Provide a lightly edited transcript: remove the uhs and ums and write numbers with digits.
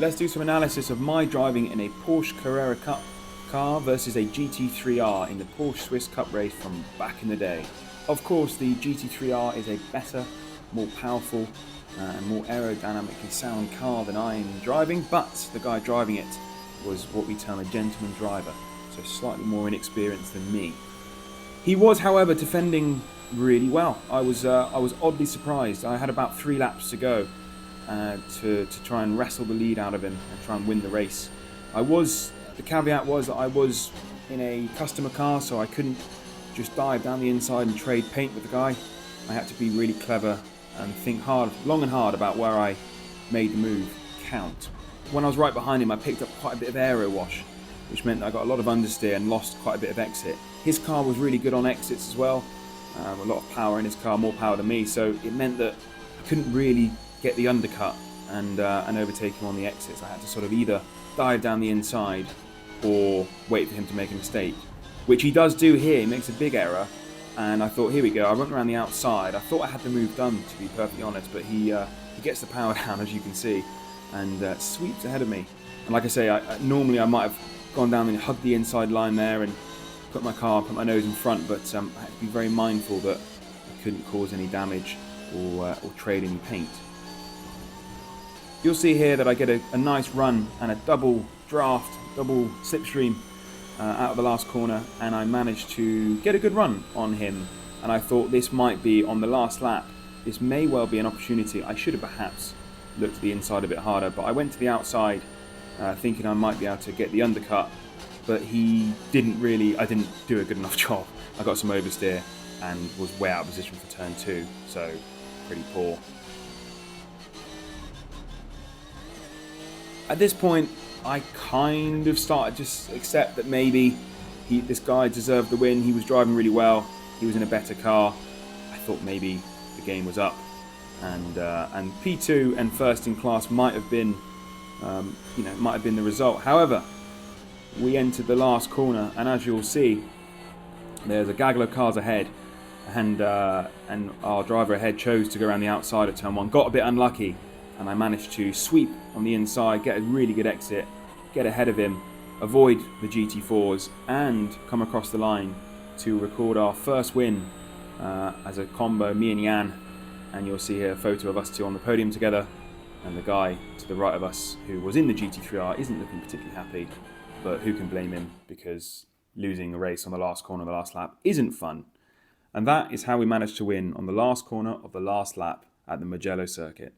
Let's do some analysis of my driving in a Porsche Carrera Cup car versus a GT3R in the Porsche Swiss Cup race from back in the day. Of course, the GT3R is a better, more powerful and more aerodynamically sound car than I'm driving, but the guy driving it was what we term a gentleman driver, so slightly more inexperienced than me. He was, however, defending really well. I was oddly surprised. I had about 3 laps to go to try and wrestle the lead out of him and try and win the race. The caveat was that I was in a customer car, so I couldn't just dive down the inside and trade paint with the guy. I had to be really clever and think long and hard about where I made the move count. When I was right behind him, I picked up quite a bit of aero wash, which meant that I got a lot of understeer and lost quite a bit of exit. His car was really good on exits as well, a lot of power in his car, more power than me, so it meant that I couldn't really get the undercut and overtake him on the exits. I had to sort of either dive down the inside or wait for him to make a mistake, which he does do here. He makes a big error, and I thought, here we go. I went around the outside. I thought I had the move done, to be perfectly honest, but he gets the power down, as you can see, and sweeps ahead of me. And like I say, normally I might have gone down and hugged the inside line there and put my nose in front, but I had to be very mindful that I couldn't cause any damage or trade any paint. You'll see here that I get a nice run and a double draft, double slipstream out of the last corner, and I managed to get a good run on him. And I thought this might be on the last lap. This may well be an opportunity. I should have perhaps looked at the inside a bit harder, but I went to the outside thinking I might be able to get the undercut, but I didn't do a good enough job. I got some oversteer and was way out of position for turn 2, so pretty poor. At this point, I kind of started to just accept that maybe this guy deserved the win. He was driving really well. He was in a better car. I thought maybe the game was up, and P2 and first in class might have been the result. However, we entered the last corner, and as you'll see, there's a gaggle of cars ahead, and our driver ahead chose to go around the outside of turn 1. Got a bit unlucky, and I managed to sweep on the inside, get a really good exit, get ahead of him, avoid the GT4s, and come across the line to record our first win as a combo, me and Jan. And you'll see here a photo of us two on the podium together, and the guy to the right of us who was in the GT3R isn't looking particularly happy, but who can blame him, because losing a race on the last corner of the last lap isn't fun. And that is how we managed to win on the last corner of the last lap at the Mugello circuit.